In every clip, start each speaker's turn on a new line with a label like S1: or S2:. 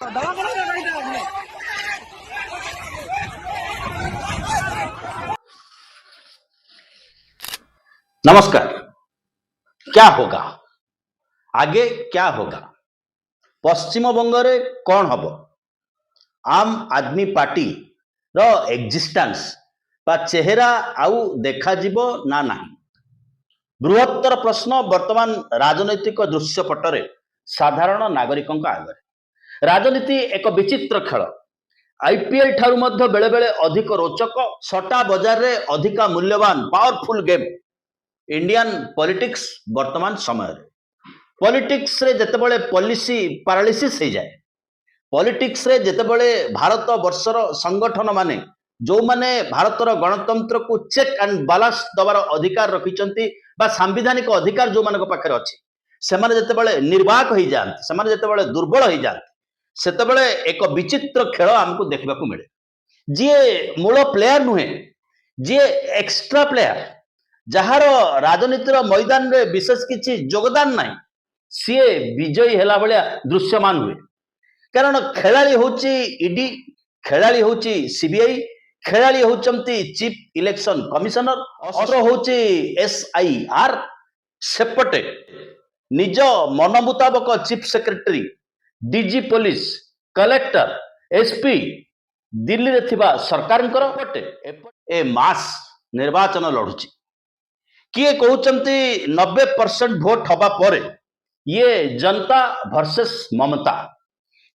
S1: नमस्कार। क्या होगा आगे, क्या होगा पश्चिम बंगरे कौन हम आम आदमी पार्टी रो एक्जिस्टेंस बा चेहरा आउ देखा ना ना बृहत्तर प्रश्न वर्तमान राजनैतिक दृश्यपटरे साधारण नागरिकों आगे। राजनीति एक विचित्र खेल। आईपीएल ठारू मध्य बेले बेले अधिक रोचक, सट्टा बजार रे अधिका मूल्यवान पावरफुल गेम इंडियन पॉलिटिक्स वर्तमान समय पॉलिटिक्स रे जेतेबेले पॉलिसी पैरालिसिस हो जाए, पॉलिटिक्स रे जेतेबेले भारत वर्षर संगठन माने जो माने भारतर गणतंत्र को चेक एंड बैलेंस दबार अधिकार रखिचंती बा संवैधानिक अधिकार जो मानक पाखरे अछि सेमाने जेतेबेले निर्वाक हो जाते, सेमाने जेतेबेले दुर्बल हो जाते, सेतेबेले एक विचित्र खेल हमको देखा मिले। जी मूल प्लेयर नुहे, जी एक्स्ट्रा प्लेयर जार राजनीतिर मैदान रे विशेष किसी योगदान नहीं, सी विजयी हैला भाया दृश्यमान हुए। कारण खेलाड़ी होची ईडी, खेलाड़ी होची सीबीआई, खेलाड़ी होचंती चीफ इलेक्शन कमिशनर, अस्त्र होची एसआईआर, सेपटे निज मन मुताबक chief secretary, DG police, collector, SP Delhi रे थिबा सरकार पटे ए मास निर्वाचन लड़ुची। किए कहते 90% भोट हवा पर ये जनता वर्सेस ममता,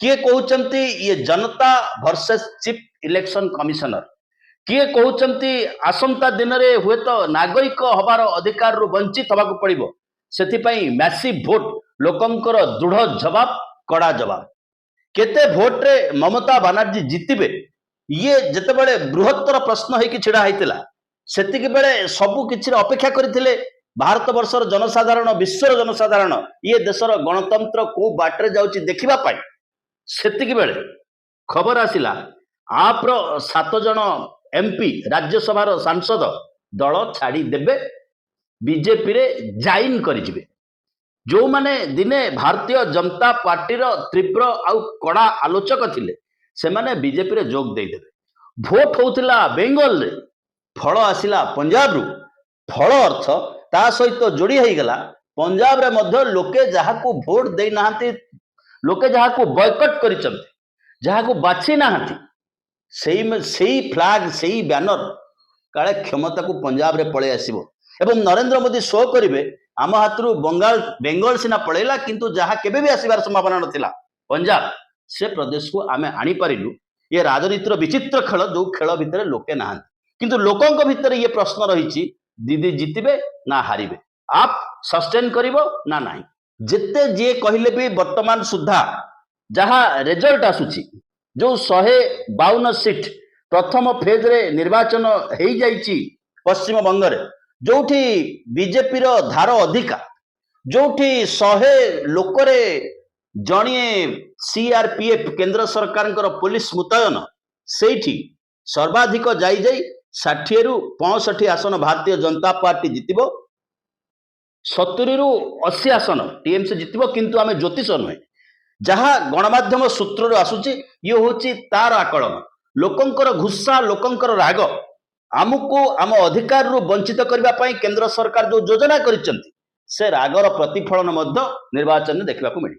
S1: किए कहते ये जनता वर्सेस चीफ इलेक्शन कमिशनर, किए कहते आसंता दिन में हुए तो नागरिक हबार अधिकार रु वंचित होगा पड़ो, से मैसिव भोट लोकंकर दृढ़ जवाब, कड़ा जवाब। केते भोट रे ममता बनर्जी जितबे ये जितेबले बृहत्तर प्रश्न होगी छिड़ा होता सेतिक बेले सबु किछि अपेक्षा करथिले भारत वर्षर जनसाधारण, विश्वर जनसाधारण ये देशर गणतंत्र को बाटरे जाउची देखिबा पाई। सेतिक बेले खबर आसिला आप्र 7 जन एमपी राज्यसभा सांसद दल छाड़ी देबे, बीजेपी रे जॉइन करिजिबे। जो माने दिने भारतीय जनता पार्टी रो तीव्र आउ कड़ा आलोचक थिले से माने बीजेपी रे जोग दे देबे। भोट होउतिला बेंगल रे, फल आसिला पंजाब रु, फल अर्थ ता सहित जोड़ी हो गला पंजाब रे मध्य लोके जहाको भोट दे नाहंती, लोके जहाको बॉयकट करिसंती, जहाको बाछि नाहंती, सेही फ्लैग सेही बैनर काले क्षमता को पंजाब रे पळे आसीबो एवं नरेंद्र मोदी शो करिवे आम हाथरू बेंगल सिना पळेला किंतु जहा केबे भी आसीबार संभावना नथिला पंजाब से प्रदेश को आमे आनी पारिलु। ये राजनीतिर विचित्र खेल, जो खेल भितर लोके नाहंती किंतु लोकों भितर ये प्रश्न रही दीदी जितबे ना हारिबे, आप सस्टेन करिवो ना नहीं। जिते जी कहले भी वर्तमान सुधा जहा रिजल्ट आसुची, जो 152 सीट प्रथम फेज रे निर्वाचन हो जाइची पश्चिम बंगरे, जोठी बीजेपी रो धार अधिका, जोठी 100 लोकरे जणिए सीआरपीएफ केंद्र सरकार पुलिस मुतयन, सेठी सर्वाधिक जाई 60 रु 65 आसन भारतीय जनता पार्टी जितिबो, 70 रु 80 आसन टीएमसी जितिबो। किंतु आमे ज्योतिष नुहे, जहा गणमाध्यम सूत्र आसुची ये होची तार आकलन, लोकंकर गुस्सा, लोकंकर राग, आमको आम अधिकार रु वंचित करबा पई केंद्र सरकार जो योजना करिसंती से रागर प्रतिफलन मध्य निर्वाचन में देखा मिली।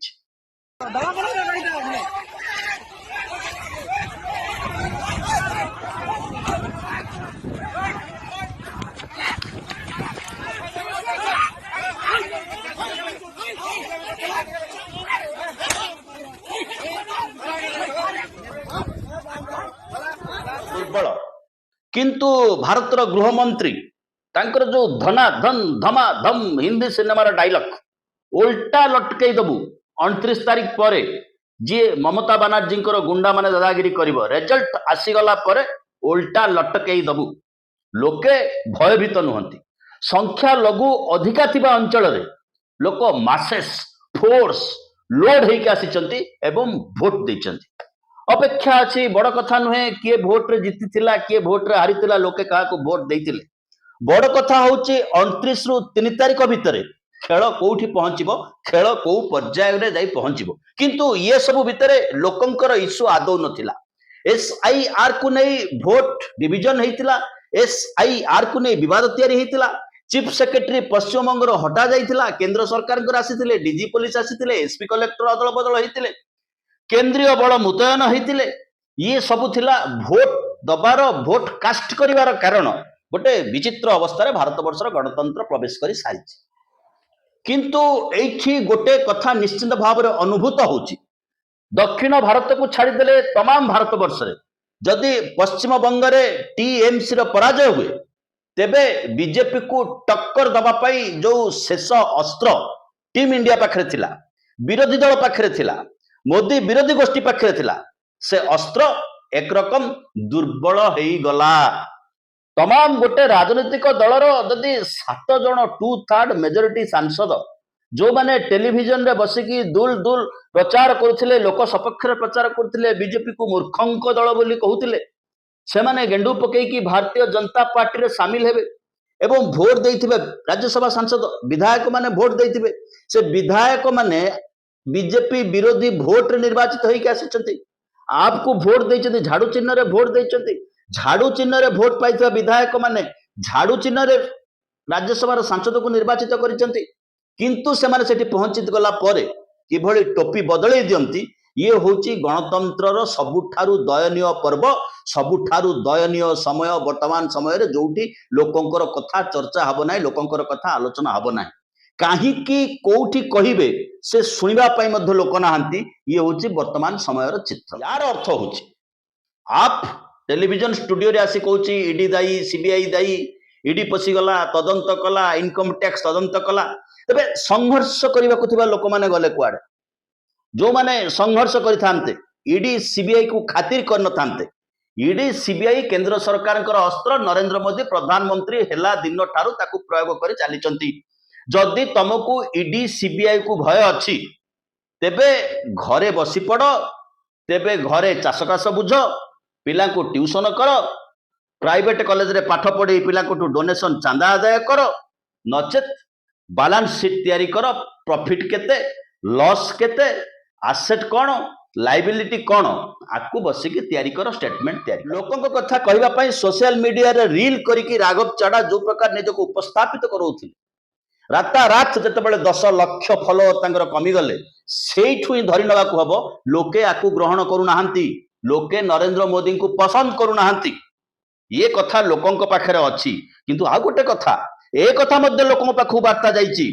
S1: दुर्बल किंतु भारतर गृहमंत्री तांकर जो धना धन धमा धम हिंदी सिनेमार डायलॉग उल्टा लटकई दबु 29 तारीख पर जी ममता बनर्जी गुंडा माने दादागिरी करिवो, रिजल्ट आसीगला पर उल्टा लटकई दबु। लोके भयभीत नुहंती, संख्या लघु अधिका थिबा अंचल रे लोक मासेस फोर्स लोड होइके आसीचंती एवं भोट देइचंती। अपेक्षा अच्छी बड़ कथा नुहे किए भोट रे जीति थिला, किए भोट रे हारितिला, लोके काहा को भोट देइतिले। बड़ कथा होची 29 रु 3 तारीख भितर खेल कोठी पहुंचबो खेल को पर्याय रे जाई पहुंचबो किंतु ये सब भितरे लोकंकर इश्यू आदौ नथिला एसआईआर को नहीं भोट डिविजन हेतिला एसआईआर को नहीं विवाद तैयारी हेतिला चीफ सेक्रेटरी पश्चिम बंग हटा जाइथिला केंद्र सरकार आसीथिले डीजी पुलिस आसीथिले एसपी कलेक्टर अदल बदल हेतिले केंद्रीय बल मुतयन हेतिले ये सब थिला भोट दबार भोट कास्ट करिवार कारण गोटे विचित्र अवस्था भारत वर्षर गणतंत्र प्रवेश कर सारी किंतु एठी गोटे कथा निश्चित भाव में अनुभूत होची दक्षिण भारत को छाड़देले तमाम भारत वर्ष रे जदि पश्चिम बंग में टीएमसी रो पराजय हुए तेबे बीजेपी को टक्कर दबा पाई जो शेष अस्त्र टीम इंडिया पाखरे थिला विरोधी दल पाखरे थिला मोदी विरोधी गोष्ठी पाखरे थिला से अस्त्र एक रकम दुर्बल हो गला तमाम गोटे राजनीतिक दलर जदि 7 जन 2/3 मेजोरिटी सांसद जो माने टेलीविजन रे बसिकी दुल दुल प्रचार करथिले लोक सपक्ष रे प्रचार करथिले बीजेपी को मूर्खंक दल बोली कहउथिले से माने गेंडू पकेकी भारतीय जनता पार्टी रे शामिल हेबे एवं भोट देइथिबे राज्यसभा सांसद विधायक माने भोट देइथिबे से विधायक माने बीजेपी विरोधी भोट रे निर्वाचित होई के आसिचंती आपको भोट देइचंती झाड़ू चिन्ह रे भोट देइचंती झाड़ू चिन्ह रे भोट पाइथिबा विधायक माने झाड़ू चिन्ह रे राज्यसभा सांसद को निर्वाचित करिचंती किंतु से माने सेठी पहुंचित गला परे किभଳି टोपी बदलै दियंती ये होची गणतंत्र सबुठारु दयनीय पर्व सबुठारु दयनीय समय वर्तमान समय रे जोठी लोकंकर कथा चर्चा हबो नाही लोकंकर कथा आलोचना हबो नाही काहे कि कोठी कहिबे से सुनिबा पई मध्ये लोक नाहंती ये होची वर्तमान समय रो चित्र यार अर्थ होची आप टेलीविजन स्टूडियो रे आसी कहूची ईडी दाई सीबीआई दाई ईडी पसी गला तदंत कला इनकम टैक्स तदंत कला तबे संघर्ष करबा को थिबा लोक माने गले कुआडे जो माने संघर्ष करिथांते ईडी सीबीआई को खातिर कर नथांते ईडी सीबीआई केंद्र सरकार अस्त्र नरेंद्र मोदी प्रधानमंत्री हेला दिन ठारू ताकू प्रयोग कर चलीचंती जदि तुमको ईडी सीबीआई को भय अच्छी तेबे घरे बसी पड़ तेबे घरे चाष काश बुझ पिला को ट्यूशन कर प्राइवेट कॉलेज रे पाठ पढ़ी पिला को डोनेशन चांदा आदाय कर नचेत बैलेंस शीट तैयारी कर प्रॉफिट केते लॉस केते एसेट कौन लाइबिलिटी कौन आपको बसिकी तैयारी कर स्टेटमेंट तैयारी लोकों कथा कहबा पई सोशल मीडिया रे रील करिकी राघव चाड़ा जो प्रकार निज को उपस्थापित करोथिले राता रात जितेबाला 10 लाख फॉलोअर कमी गले से धरी नवा हम लोके आपको ग्रहण करूना लोके नरेंद्र मोदी को पसंद करूना ये कथा लोकों पाखे अच्छी किंतु आ गोटे कथा ए कथा मध्य लोकों पाखु वार्ता जाइए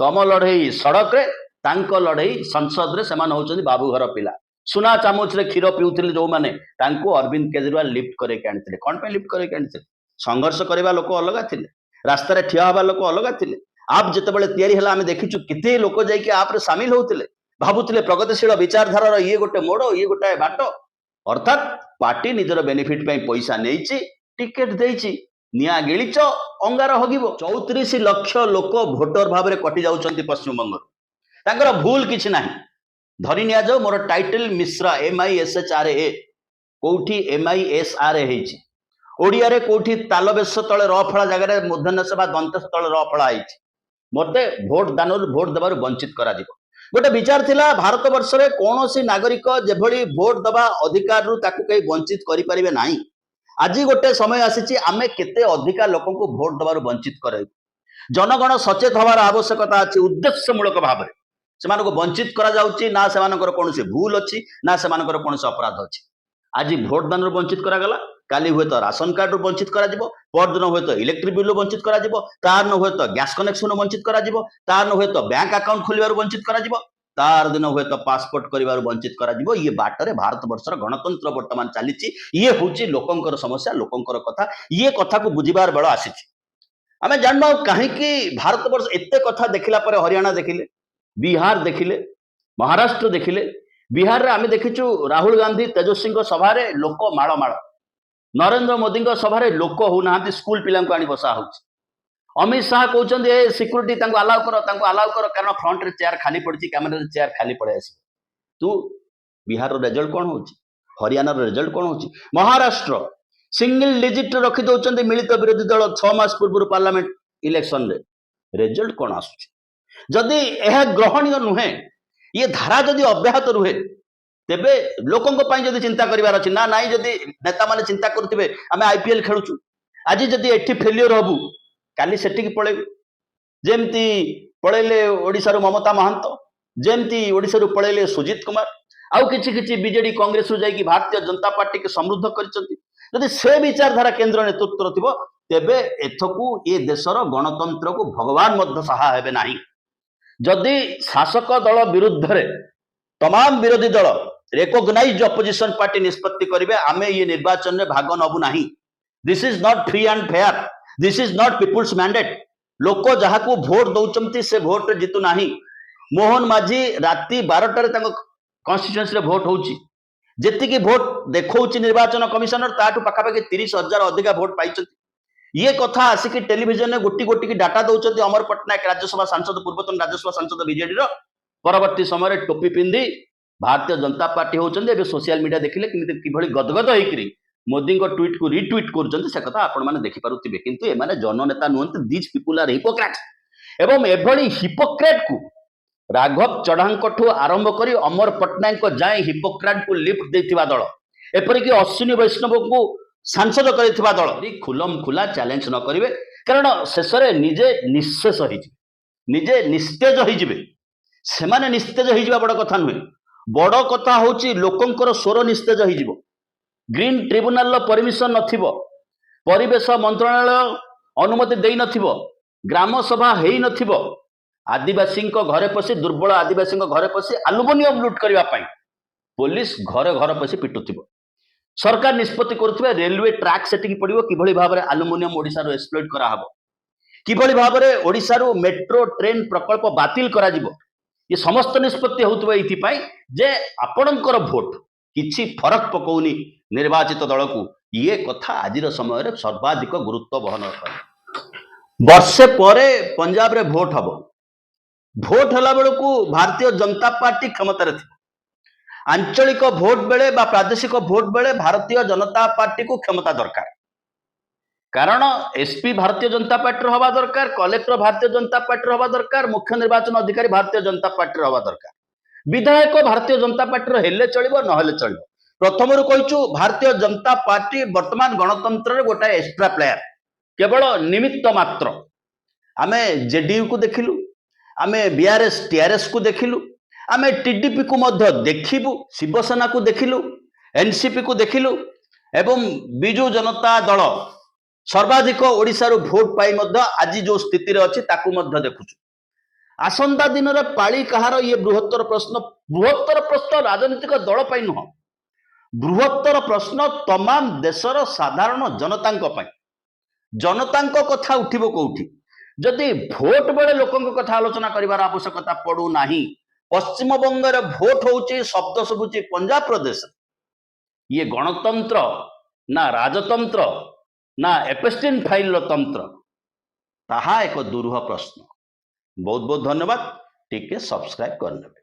S1: तम लड़ई सड़क रे तांको लड़ई संसद रे सेमान होचंदी बाबू घर पिला सुना चामच रे क्षीर पिउथिले जो माने तांको अरविंद केजरीवाल लिफ्ट करे के आनिथिले कोन पे लिफ्ट करे के आनिथिले संघर्ष करबा लोक अलगा थिले रास्ता रे ठिया हबा लोक अलगा थिले आप जितेबाला तैयारी हला आमे देखिछु किते लोक जाई के आप रे शामिल होउथिले भाबुथिले प्रगतिशील विचारधारा ये गोटे मोड़ ये गोटे बाट अर्थात पार्टी निजर बेनिफिट पई पैसा नेइछि टिकेट देइछि निया गिलिच अंगार हगिबो 34 लाख लोक भोटर भाव में कटि जाउछंती पश्चिम बंग तांकर भूल किछि नाही धरि निया जाऊ मोर टाइटल मिश्रा MISHRA कोठी MISRA हेछि ओडिया रे कोठी तालबेश तळे रफळा जगह रे मूर्धन्य सेवा दंत तळे रफळा आइछि मते भोट दान भोट देबार वंचित करा दिबो गोटे विचार थिला भारत वर्ष रे कोनोसी नागरिक जेभली भोट दबा अधिकार रु ताकू कई वंचित करि परिबे नाही आज गोटे समय आसीची आमे केते अधिका लोक को भोट दबार वंचित करे जनगण सचेत हवार आवश्यकता अछि उद्देश्यमूलक भाव में सेमानको वंचित करा जाउची ना सेमानकर कोनोसी भूल अछि ना सेमानकर कोनोसी अपराध अछि आज भोट दान वंचित करा गला काली हुए तो राशन कार्ड वंचित करा जिवो परदिन हुए तो इलेक्ट्रिक बिल वंचित करा जिवो तार न हुए तो गैस कनेक्शन वंचित करा जिवो तार न हुए तो बैंक अकाउंट खोलिबार वंचित करा जिवो तार दिन हुए तो पासपोर्ट करिबार वंचित करा जिवो ये बाटरे भारत वर्षर गणतंत्र वर्तमान चलीची ये होची लोकंकर समस्या लोकंकर कथा ये कथा को बुझिबार बेଳ आसीची आमे जानबा काहे कि भारत वर्ष एते कथा देखिला परे हरियाणा देखिले बिहार देखिले महाराष्ट्र देखिले बिहार रे आमे देखिछु राहुल गांधी तेजस्वी सभा रे लोक माळ माळ नरेंद्र मोदी सभा रे लोक होना स्कूल पिला आनी बसा हो अमित शाह कहते ए सिक्यूरीटी अलाउ कर कारण फ्रंट रे चेयर खाली पड़ी कैमेरा रे चेयर खाली पड़े आस तू बिहार रिजल्ट कौन हो हरियाणा रिजल्ट कौन हो महाराष्ट्र सिंगल डिजिट रखी दौरान मिलित विरोधी दल 6 मास पूर्व पार्लियामेंट इलेक्शन रे रिजल्ट कौन आसुची जदि यह ग्रहणीय नुहे ये धारा जदि अब्याहत रुहे तेबे लोकंक पई जदि चिंता करिवार अछि ना नाइ जदि नेता माने चिंता करथिबे आमे आईपीएल खेलुछु आज जदि एठी फेलियर हबु काली सेठी की पळेबु जेमती पळेले ओडिसा ममता महांत जेमती ओडिसा पळेले सुजित कुमार आउ किछि किछि बीजेडी कांग्रेस रु जाई भारतीय जनता पार्टी के समृद्ध करछंती जदि से विचारधारा केंद्र नेतृत्व थिबो तेबे एथकू ये देशर गणतंत्र को भगवान मध्य सहा हेबे नाही जदि शासक दल विरुद्ध रे तमाम विरोधी दल रेकग्नाइज अपोजिशन पार्टी निष्पत्ति करेंगे आमे ये निर्वाचन में भाग नबू ना this is not free and fair this is not people's mandate लोक जहाँ को भोट दौरान से भोट रे जीतु ना मोहन माझी राति 12टार कन्स्टिट्यूएंसी भोट होची जेतिकी भोट देखौची निर्वाचन कमिशनर ताठू पाखापाखि 30,000 अधिका भोट पाई ये कथा आसिक टेलीविजन में गोटी गोटी की डाटा दौरान अमर पट्टनायक राज्यसभा सांसद पूर्वतन राज्यसभा सांसद बीजेडी परवर्ती समय टोपी पिंधि भारतीय जनता पार्टी होती सोशल मीडिया देखिले कि गदगद होकर मोदी ट्वीट को रिट्वीट कर कथा आपण मैंने देखिपे किंतु एमाने जननेता नुहति दीज पीपुल आर हिपोक्रेट्स एवं एभली हिपोक्रेट को राघव चढ़ांकठू आरंभ कर अमर पट्टनायक जाए हिपोक्रेट को लिफ्ट देथिबा दल एपरिक अश्विनी वैष्णव को सांसद कर दल खुलम खुला चैलेंज न करेंगे कारण शेष में निजे निशेष निजे निस्तेज हो निस्तेज हो बड़ कथा नुहे बड़ कथा हूँ लोकंकर स्वर निस्तेज हो ग्रीन ट्रिब्यूनाल परमिशन नथिबो परिवेश मंत्रणालय अनुमति देई नथिबो ग्राम सभा हेई नथिबो आदिवासी घरे पशि दुर्बल आदिवासी घरे पशि आलुमिनियम लुट करबा पई पुलिस घरे घर पशि पिटुथिबो सरकार निष्पत्ति करुथिबे रेलवे ट्रैक सेटिंग पड़िबो किभली भाबरे आलुमिनियम ओडिसा रो एक्सप्लॉइट करा हबो किभली भाबरे ओडिसा रो मेट्रो ट्रेन प्रकल्प बातिल करा जिवो ये समस्त निष्पत्ति होउथबो एथि पई जे आपणकर भोट किछि फरक पकौनी निर्वाचित दल को ये कथा आज समय सर्वाधिक गुरुत्व बहन करे वर्षे परे पंजाब रे भोट हम भोट हला बेलू भारतीय जनता पार्टी क्षमतार थी आंचलिक भोट बेले बा प्रादेशिक भोट बेले भारतीय जनता पार्टी को क्षमता दरकार कारण एसपी भारतीय जनता पार्टी हवा दरकार कलेक्टर भारतीय जनता पार्टी हवा दरकार मुख्य निर्वाचन अधिकारी भारतीय जनता पार्टी हवा दरकार विधायक भारतीय जनता पार्टी हेले चलिबो नहेले चलिबो प्रथम कहूँ भारतीय जनता पार्टी वर्तमान गणतंत्र गोटा एक्स्ट्रा प्लेयर केवल निमित्त मात्र आमे जेडीयू को देखिलु आमे बीआरएस टीआरएस को देखिलु आमे टीडीपी को मध्य देखिबु शिवसेना को देखिलु एनसीपी को देखिलु एवं बिजु जनता दल सर्वाधिक ओडिसा रो भोट पाई मध्य आज जो स्थिति रे अछि ताकू मध्य देखुछु आसंता दिन रे पाली कहार ये बृहत्तर प्रश्न राजनीतिक दल पाई नुह बृहत्तर प्रश्न तमाम देशर साधारण जनतांक कथा उठिबो कोठी जदि भोट बेले लोकंक कथा आलोचना करिवार आवश्यकता पड़ू नाही पश्चिम बंगर भोट होउची शब्द सबुची पंजाब प्रदेश ये गणतंत्र ना राजतंत्र ना एपेस्टिन फाइल तंत्र ताहा एक दुरूह प्रश्न बहुत बहुत धन्यवाद टिके सब्सक्राइब करने।